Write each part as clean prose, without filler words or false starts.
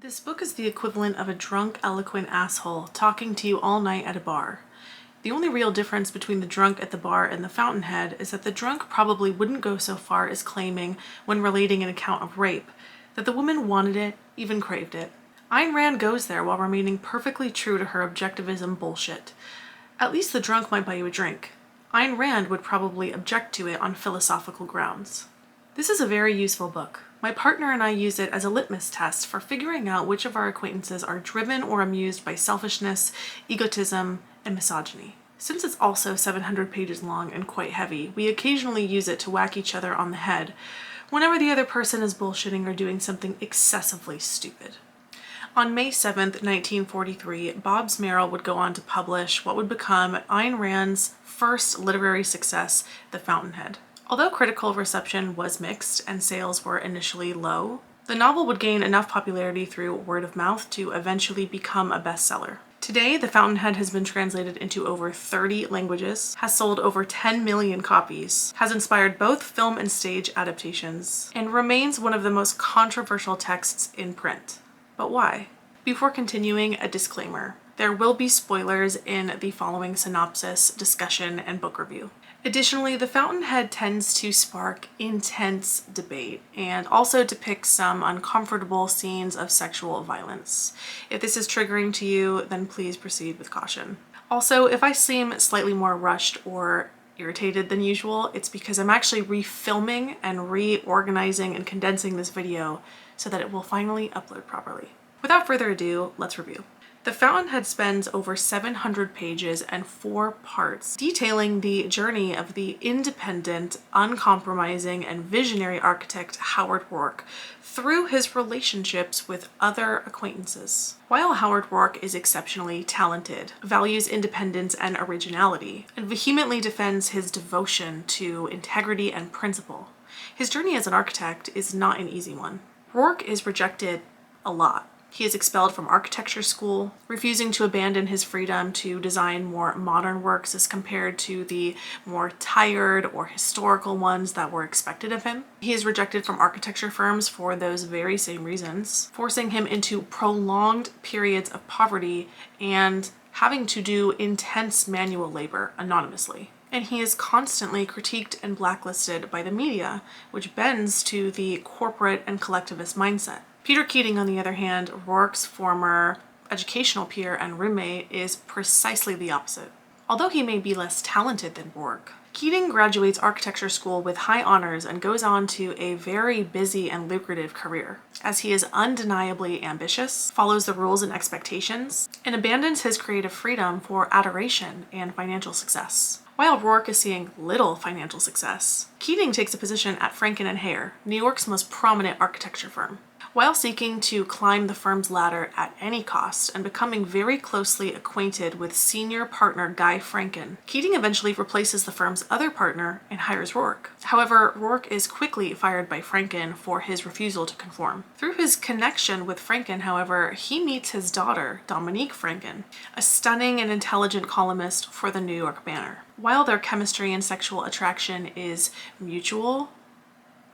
This book is the equivalent of a drunk, eloquent asshole talking to you all night at a bar. The only real difference between the drunk at the bar and the Fountainhead is that the drunk probably wouldn't go so far as claiming, when relating an account of rape, that the woman wanted it, even craved it. Ayn Rand goes there while remaining perfectly true to her objectivism bullshit. At least the drunk might buy you a drink. Ayn Rand would probably object to it on philosophical grounds. This is a very useful book. My partner and I use it as a litmus test for figuring out which of our acquaintances are driven or amused by selfishness, egotism, and misogyny. Since it's also 700 pages long and quite heavy, we occasionally use it to whack each other on the head whenever the other person is bullshitting or doing something excessively stupid. On May 7th, 1943, Bob Merrill would go on to publish what would become Ayn Rand's first literary success, The Fountainhead. Although critical reception was mixed and sales were initially low, the novel would gain enough popularity through word of mouth to eventually become a bestseller. Today, The Fountainhead has been translated into over 30 languages, has sold over 10 million copies, has inspired both film and stage adaptations, and remains one of the most controversial texts in print. But why? Before continuing, a disclaimer. There will be spoilers in the following synopsis, discussion, and book review. Additionally, The Fountainhead tends to spark intense debate and also depicts some uncomfortable scenes of sexual violence. If this is triggering to you, then please proceed with caution. Also, if I seem slightly more rushed or irritated than usual, it's because I'm actually refilming and reorganizing and condensing this video so that it will finally upload properly. Without further ado, let's review. The Fountainhead spends over 700 pages and 4 parts detailing the journey of the independent, uncompromising, and visionary architect Howard Roark through his relationships with other acquaintances. While Howard Roark is exceptionally talented, values independence and originality, and vehemently defends his devotion to integrity and principle, his journey as an architect is not an easy one. Roark is rejected a lot. He is expelled from architecture school, refusing to abandon his freedom to design more modern works as compared to the more tired or historical ones that were expected of him. He is rejected from architecture firms for those very same reasons, forcing him into prolonged periods of poverty and having to do intense manual labor anonymously. And he is constantly critiqued and blacklisted by the media, which bends to the corporate and collectivist mindset. Peter Keating, on the other hand, Roark's former educational peer and roommate, is precisely the opposite. Although he may be less talented than Roark, Keating graduates architecture school with high honors and goes on to a very busy and lucrative career, as he is undeniably ambitious, follows the rules and expectations, and abandons his creative freedom for adoration and financial success. While Roark is seeing little financial success, Keating takes a position at Franken & Hare, New York's most prominent architecture firm. While seeking to climb the firm's ladder at any cost and becoming very closely acquainted with senior partner Guy Franken, Keating eventually replaces the firm's other partner and hires Roark. However, Roark is quickly fired by Franken for his refusal to conform. Through his connection with Franken, however, he meets his daughter, Dominique Franken, a stunning and intelligent columnist for the New York Banner. While their chemistry and sexual attraction is mutual,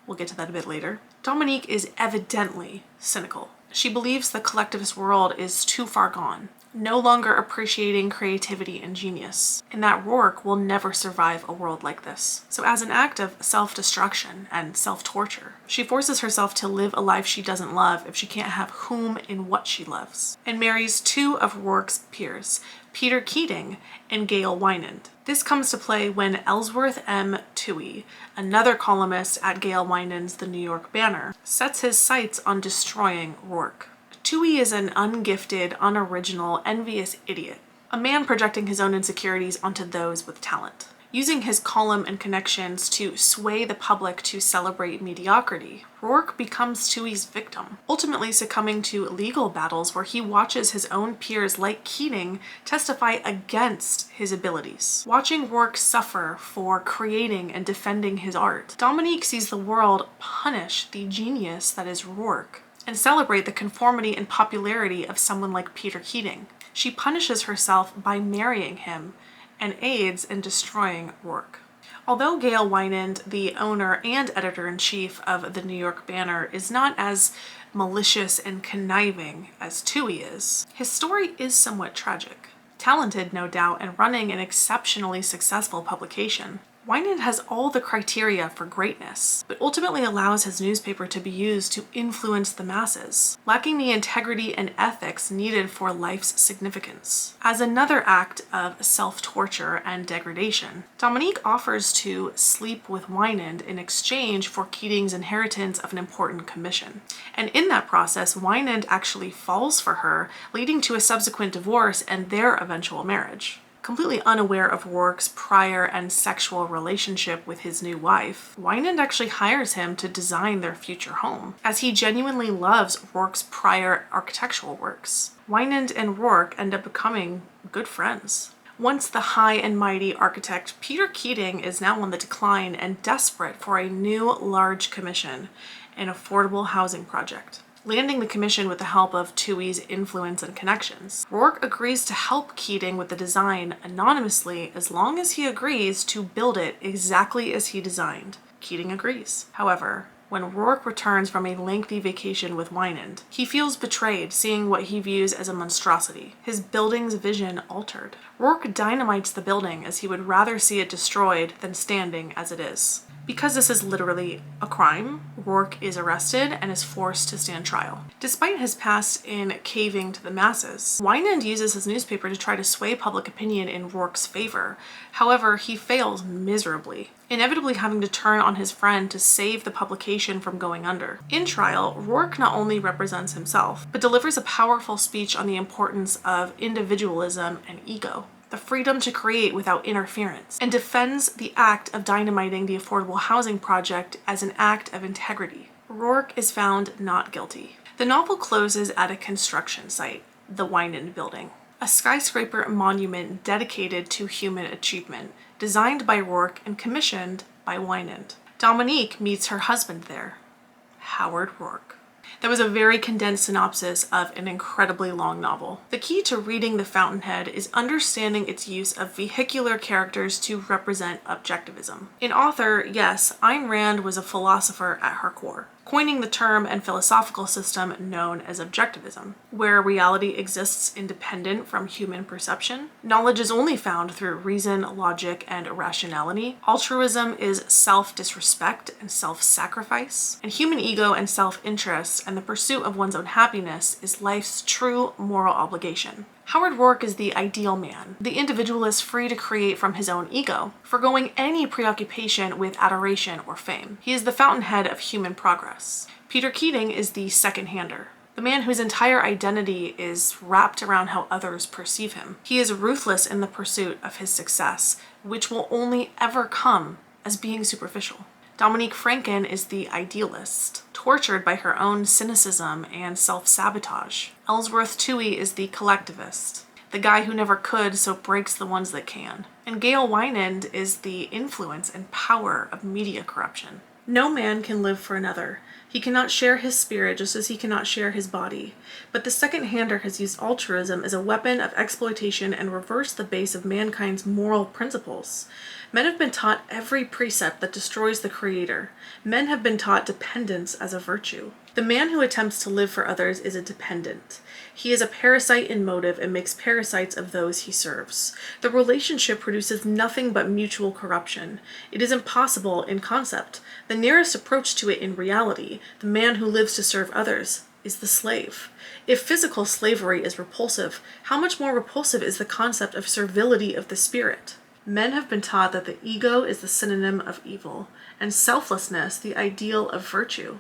we'll get to that a bit later, Dominique is evidently cynical. She believes the collectivist world is too far gone, no longer appreciating creativity and genius, and that Roark will never survive a world like this. So as an act of self-destruction and self-torture, she forces herself to live a life she doesn't love if she can't have whom and what she loves, and marries 2 of Roark's peers, Peter Keating and Gail Wynand. This comes to play when Ellsworth M. Toohey, another columnist at Gail Wynand's The New York Banner, sets his sights on destroying Roark. Toohey is an ungifted, unoriginal, envious idiot, a man projecting his own insecurities onto those with talent. Using his column and connections to sway the public to celebrate mediocrity, Roark becomes Toohey's victim, ultimately succumbing to legal battles where he watches his own peers like Keating testify against his abilities. Watching Roark suffer for creating and defending his art, Dominique sees the world punish the genius that is Roark and celebrate the conformity and popularity of someone like Peter Keating. She punishes herself by marrying him and aids in destroying Roark. Although Gail Wynand, the owner and editor-in-chief of the New York Banner, is not as malicious and conniving as Toohey is, his story is somewhat tragic. Talented, no doubt, and running an exceptionally successful publication, Wynand has all the criteria for greatness, but ultimately allows his newspaper to be used to influence the masses, lacking the integrity and ethics needed for life's significance. As another act of self-torture and degradation, Dominique offers to sleep with Wynand in exchange for Keating's inheritance of an important commission. And in that process, Wynand actually falls for her, leading to a subsequent divorce and their eventual marriage. Completely unaware of Rourke's prior and sexual relationship with his new wife, Wynand actually hires him to design their future home, as he genuinely loves Rourke's prior architectural works. Wynand and Rourke end up becoming good friends. Once the high and mighty architect Peter Keating is now on the decline and desperate for a new large commission, an affordable housing project. Landing the commission with the help of Toohey's influence and connections, Rourke agrees to help Keating with the design anonymously as long as he agrees to build it exactly as he designed. Keating agrees. However, when Rourke returns from a lengthy vacation with Wynand, he feels betrayed, seeing what he views as a monstrosity, his building's vision altered. Rourke dynamites the building as he would rather see it destroyed than standing as it is. Because this is literally a crime, Rourke is arrested and is forced to stand trial. Despite his past in caving to the masses, Wynand uses his newspaper to try to sway public opinion in Rourke's favor. However, he fails miserably, inevitably having to turn on his friend to save the publication from going under. In trial, Rourke not only represents himself, but delivers a powerful speech on the importance of individualism and ego, the freedom to create without interference, and defends the act of dynamiting the affordable housing project as an act of integrity. Rourke is found not guilty. The novel closes at a construction site, the Wynand Building, a skyscraper monument dedicated to human achievement, designed by Rourke and commissioned by Wynand. Dominique meets her husband there, Howard Rourke. That was a very condensed synopsis of an incredibly long novel. The key to reading The Fountainhead is understanding its use of vehicular characters to represent objectivism. In author, yes, Ayn Rand was a philosopher at her core, coining the term and philosophical system known as objectivism, where reality exists independent from human perception. Knowledge is only found through reason, logic, and rationality. Altruism is self-disrespect and self-sacrifice. And human ego and self-interest and the pursuit of one's own happiness is life's true moral obligation. Howard Rourke is the ideal man, the individualist free to create from his own ego, forgoing any preoccupation with adoration or fame. He is the fountainhead of human progress. Peter Keating is the second-hander, the man whose entire identity is wrapped around how others perceive him. He is ruthless in the pursuit of his success, which will only ever come as being superficial. Dominique Franken is the idealist, tortured by her own cynicism and self-sabotage. Ellsworth Toohey is the collectivist, the guy who never could so breaks the ones that can. And Gail Wynand is the influence and power of media corruption. No man can live for another. He cannot share his spirit just as he cannot share his body. But the second-hander has used altruism as a weapon of exploitation and reversed the base of mankind's moral principles. Men have been taught every precept that destroys the creator. Men have been taught dependence as a virtue. The man who attempts to live for others is a dependent. He is a parasite in motive and makes parasites of those he serves. The relationship produces nothing but mutual corruption. It is impossible in concept. The nearest approach to it in reality, the man who lives to serve others, is the slave. If physical slavery is repulsive, how much more repulsive is the concept of servility of the spirit? Men have been taught that the ego is the synonym of evil, and selflessness the ideal of virtue.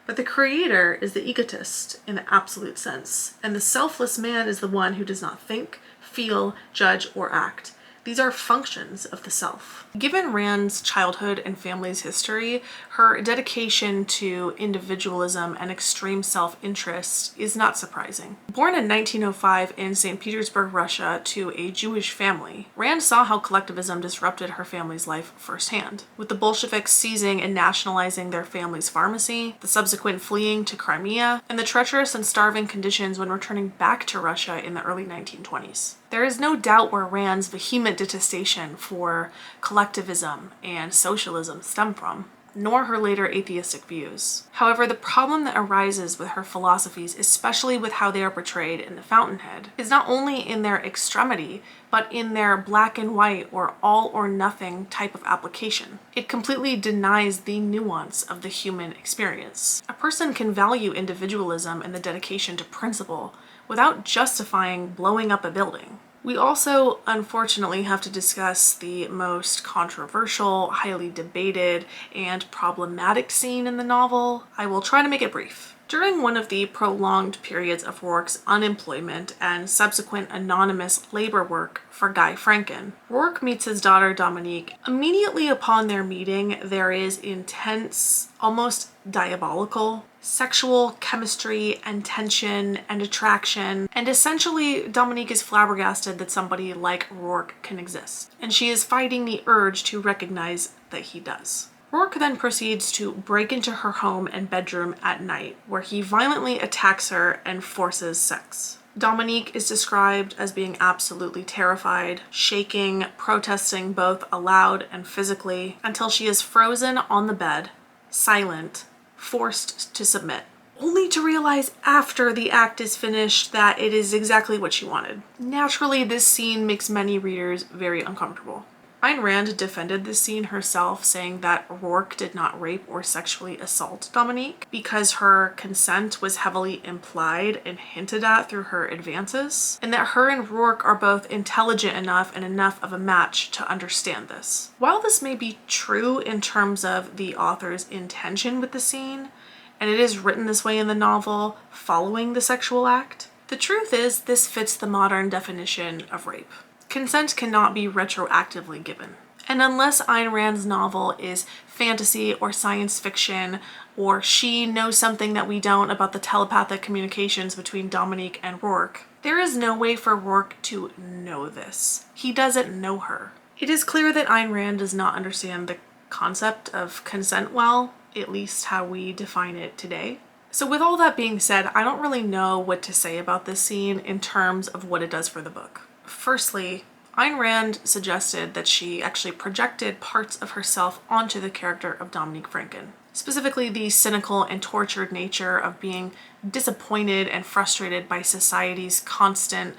But the creator is the egotist in the absolute sense, and the selfless man is the one who does not think, feel, judge, or act. These are functions of the self. Given Rand's childhood and family's history, her dedication to individualism and extreme self-interest is not surprising. Born in 1905 in St. Petersburg, Russia, to a Jewish family, Rand saw how collectivism disrupted her family's life firsthand. With the Bolsheviks seizing and nationalizing their family's pharmacy, the subsequent fleeing to Crimea, and the treacherous and starving conditions when returning back to Russia in the early 1920s. There is no doubt where Rand's vehement detestation for collectivism and socialism stem from. nor her later atheistic views. However, the problem that arises with her philosophies, especially with how they are portrayed in the Fountainhead, is not only in their extremity, but in their black and white or all or nothing type of application. It completely denies the nuance of the human experience. A person can value individualism and the dedication to principle without justifying blowing up a building. We also, unfortunately, have to discuss the most controversial, highly debated, and problematic scene in the novel. I will try to make it brief. During one of the prolonged periods of Rourke's unemployment and subsequent anonymous labor work for Guy Franken, Rourke meets his daughter Dominique. Immediately upon their meeting, there is intense, almost diabolical, sexual chemistry and tension and attraction, and essentially Dominique is flabbergasted that somebody like Rourke can exist, and she is fighting the urge to recognize that he does. Rourke then proceeds to break into her home and bedroom at night, where he violently attacks her and forces sex. Dominique is described as being absolutely terrified, shaking, protesting both aloud and physically, until she is frozen on the bed, silent, forced to submit, only to realize after the act is finished that it is exactly what she wanted. Naturally, this scene makes many readers very uncomfortable. Ayn Rand defended this scene herself, saying that Rourke did not rape or sexually assault Dominique because her consent was heavily implied and hinted at through her advances, and that her and Rourke are both intelligent enough and enough of a match to understand this. While this may be true in terms of the author's intention with the scene, and it is written this way in the novel following the sexual act, the truth is this fits the modern definition of rape. Consent cannot be retroactively given. And unless Ayn Rand's novel is fantasy or science fiction, or she knows something that we don't about the telepathic communications between Dominique and Rourke, there is no way for Rourke to know this. He doesn't know her. It is clear that Ayn Rand does not understand the concept of consent well, at least how we define it today. So with all that being said, I don't really know what to say about this scene in terms of what it does for the book. Firstly, Ayn Rand suggested that she actually projected parts of herself onto the character of Dominique Franken, specifically the cynical and tortured nature of being disappointed and frustrated by society's constant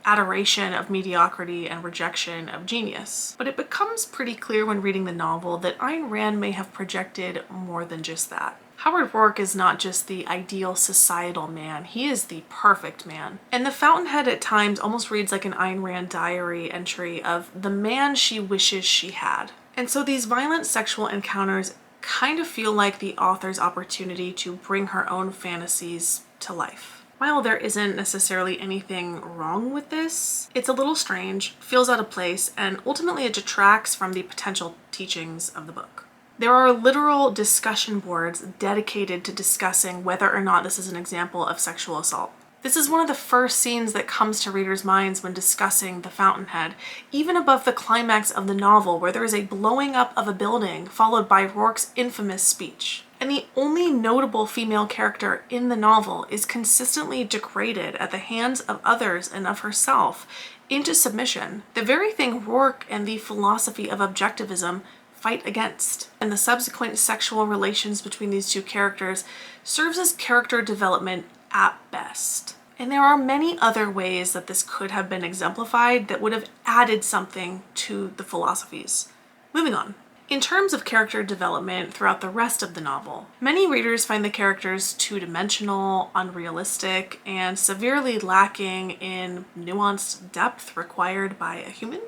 adoration of mediocrity and rejection of genius. But it becomes pretty clear when reading the novel that Ayn Rand may have projected more than just that. Howard Rourke is not just the ideal societal man, he is the perfect man. And the Fountainhead at times almost reads like an Ayn Rand diary entry of the man she wishes she had. And so these violent sexual encounters kind of feel like the author's opportunity to bring her own fantasies to life. While there isn't necessarily anything wrong with this, it's a little strange, feels out of place, and ultimately it detracts from the potential teachings of the book. There are literal discussion boards dedicated to discussing whether or not this is an example of sexual assault. This is one of the first scenes that comes to readers' minds when discussing the Fountainhead, even above the climax of the novel where there is a blowing up of a building followed by Rourke's infamous speech. And the only notable female character in the novel is consistently degraded at the hands of others and of herself into submission, the very thing Rourke and the philosophy of objectivism fight against. And the subsequent sexual relations between these two characters serves as character development at best. And there are many other ways that this could have been exemplified that would have added something to the philosophies. Moving on. In terms of character development throughout the rest of the novel, many readers find the characters two-dimensional, unrealistic, and severely lacking in nuanced depth required by a human.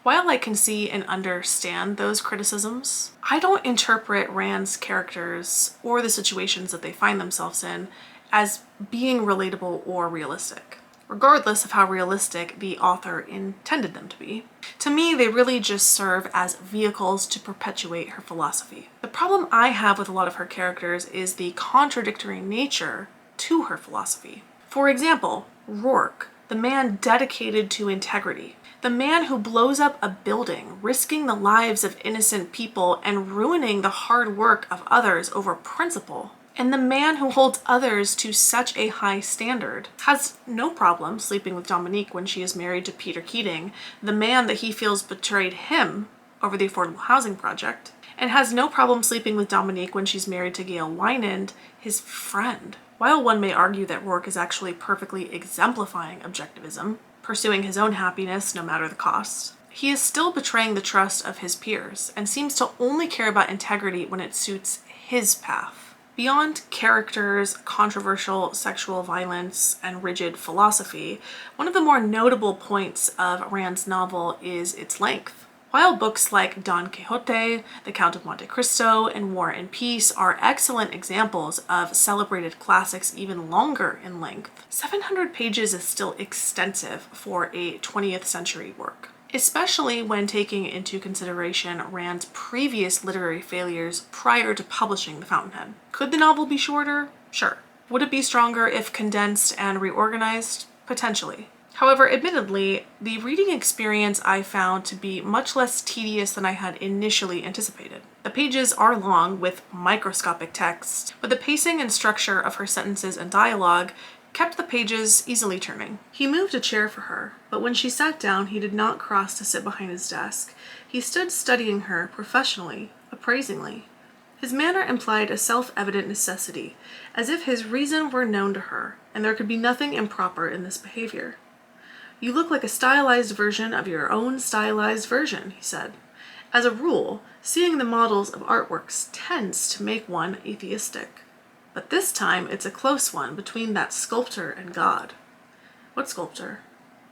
While I can see and understand those criticisms, I don't interpret Rand's characters or the situations that they find themselves in as being relatable or realistic, regardless of how realistic the author intended them to be. To me, they really just serve as vehicles to perpetuate her philosophy. The problem I have with a lot of her characters is the contradictory nature to her philosophy. For example, Rourke, the man dedicated to integrity, the man who blows up a building, risking the lives of innocent people and ruining the hard work of others over principle, and the man who holds others to such a high standard, has no problem sleeping with Dominique when she is married to Peter Keating, the man that he feels betrayed him over the affordable housing project, and has no problem sleeping with Dominique when she's married to Gail Wynand, his friend. While one may argue that Rourke is actually perfectly exemplifying objectivism, pursuing his own happiness no matter the cost, he is still betraying the trust of his peers and seems to only care about integrity when it suits his path. Beyond characters, controversial sexual violence, and rigid philosophy, one of the more notable points of Rand's novel is its length. While books like Don Quixote, The Count of Monte Cristo, and War and Peace are excellent examples of celebrated classics even longer in length, 700 pages is still extensive for a 20th century work, especially when taking into consideration Rand's previous literary failures prior to publishing The Fountainhead. Could the novel be shorter? Sure. Would it be stronger if condensed and reorganized? Potentially. However, admittedly, the reading experience I found to be much less tedious than I had initially anticipated. The pages are long with microscopic text, but the pacing and structure of her sentences and dialogue kept the pages easily turning. He moved a chair for her, but when she sat down, he did not cross to sit behind his desk. He stood studying her professionally, appraisingly. His manner implied a self-evident necessity, as if his reason were known to her, and there could be nothing improper in this behavior. "You look like a stylized version of your own stylized version," he said. "As a rule, seeing the models of artworks tends to make one atheistic. But this time it's a close one between that sculptor and God." "What sculptor?"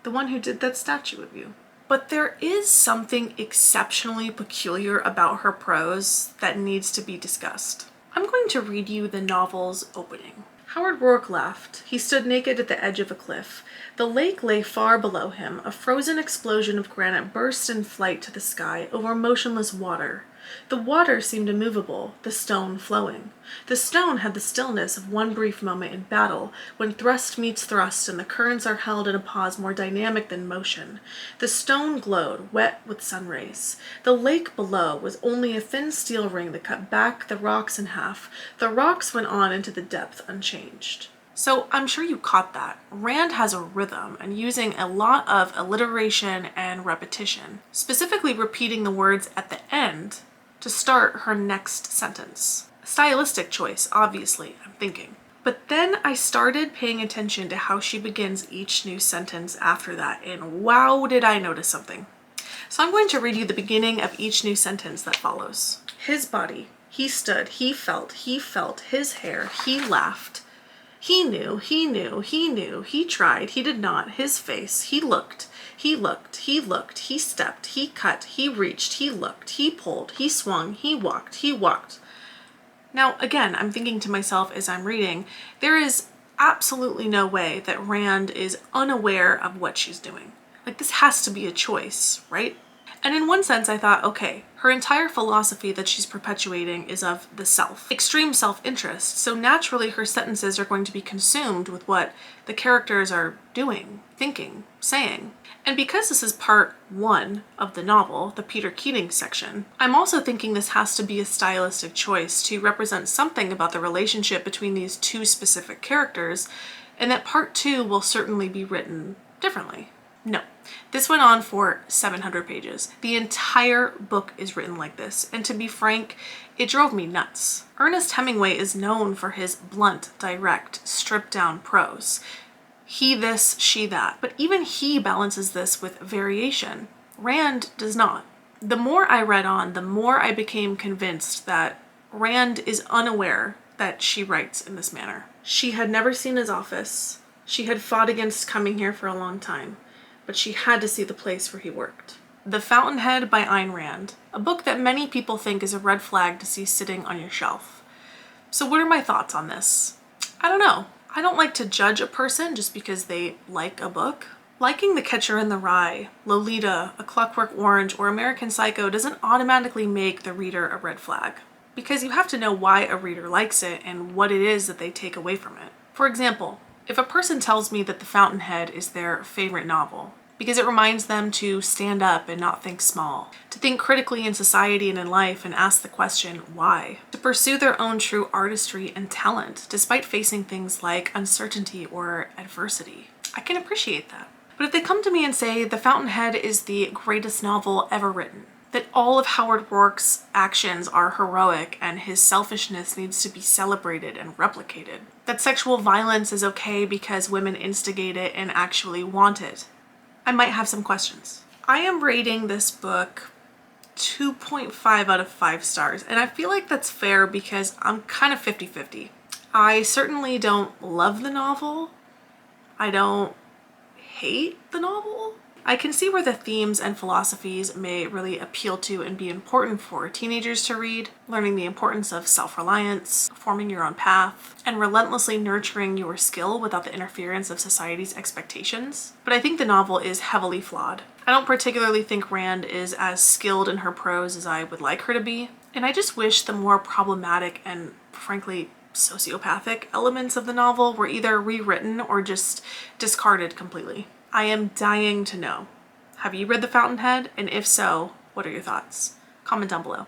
"The one who did that statue of you." But there is something exceptionally peculiar about her prose that needs to be discussed. I'm going to read you the novel's opening. Howard Rourke laughed. He stood naked at the edge of a cliff. The lake lay far below him. A frozen explosion of granite burst in flight to the sky over motionless water. The water seemed immovable, the stone flowing. The stone had the stillness of one brief moment in battle, when thrust meets thrust and the currents are held in a pause more dynamic than motion. The stone glowed, wet with sun rays. The lake below was only a thin steel ring that cut back the rocks in half. The rocks went on into the depth unchanged. So I'm sure you caught that. Rand has a rhythm and using a lot of alliteration and repetition, specifically repeating the words at the end to start her next sentence. A stylistic choice, obviously, I'm thinking. But then I started paying attention to how she begins each new sentence after that, and wow, did I notice something. So I'm going to read you the beginning of each new sentence that follows. His body, he stood, he felt, his hair, he laughed. He knew, he knew, he knew, he tried, he did not, his face, he looked, he stepped, he cut, he reached, he looked, he pulled, he swung, he walked. Now, again, I'm thinking to myself as I'm reading, there is absolutely no way that Rand is unaware of what she's doing. Like, this has to be a choice, right? And in one sense, I thought, okay, her entire philosophy that she's perpetuating is of the self, extreme self-interest. So naturally, her sentences are going to be consumed with what the characters are doing, thinking, saying. And because this is part 1 of the novel, the Peter Keating section, I'm also thinking this has to be a stylistic choice to represent something about the relationship between these two specific characters, and that part 2 will certainly be written differently. No, this went on for 700 pages. The entire book is written like this, and to be frank, it drove me nuts. Ernest Hemingway is known for his blunt, direct, stripped-down prose. He this, she that, but even he balances this with variation. Rand does not. The more I read on, the more I became convinced that Rand is unaware that she writes in this manner. She had never seen his office. She had fought against coming here for a long time, but she had to see the place where he worked. The Fountainhead by Ayn Rand, a book that many people think is a red flag to see sitting on your shelf. So what are my thoughts on this? I don't know. I don't like to judge a person just because they like a book. Liking The Catcher in the Rye, Lolita, A Clockwork Orange, or American Psycho doesn't automatically make the reader a red flag, because you have to know why a reader likes it and what it is that they take away from it. For example, if a person tells me that The Fountainhead is their favorite novel, because it reminds them to stand up and not think small, to think critically in society and in life and ask the question, why? To pursue their own true artistry and talent, despite facing things like uncertainty or adversity. I can appreciate that. But if they come to me and say The Fountainhead is the greatest novel ever written, that all of Howard Rourke's actions are heroic and his selfishness needs to be celebrated and replicated. That sexual violence is okay because women instigate it and actually want it. I might have some questions. I am rating this book 2.5 out of 5 stars, and I feel like that's fair because I'm kind of 50-50. I certainly don't love the novel. I don't hate the novel. I can see where the themes and philosophies may really appeal to and be important for teenagers to read, learning the importance of self-reliance, forming your own path, and relentlessly nurturing your skill without the interference of society's expectations. But I think the novel is heavily flawed. I don't particularly think Rand is as skilled in her prose as I would like her to be, and I just wish the more problematic and frankly sociopathic elements of the novel were either rewritten or just discarded completely. I am dying to know. Have you read The Fountainhead? And if so, what are your thoughts? Comment down below.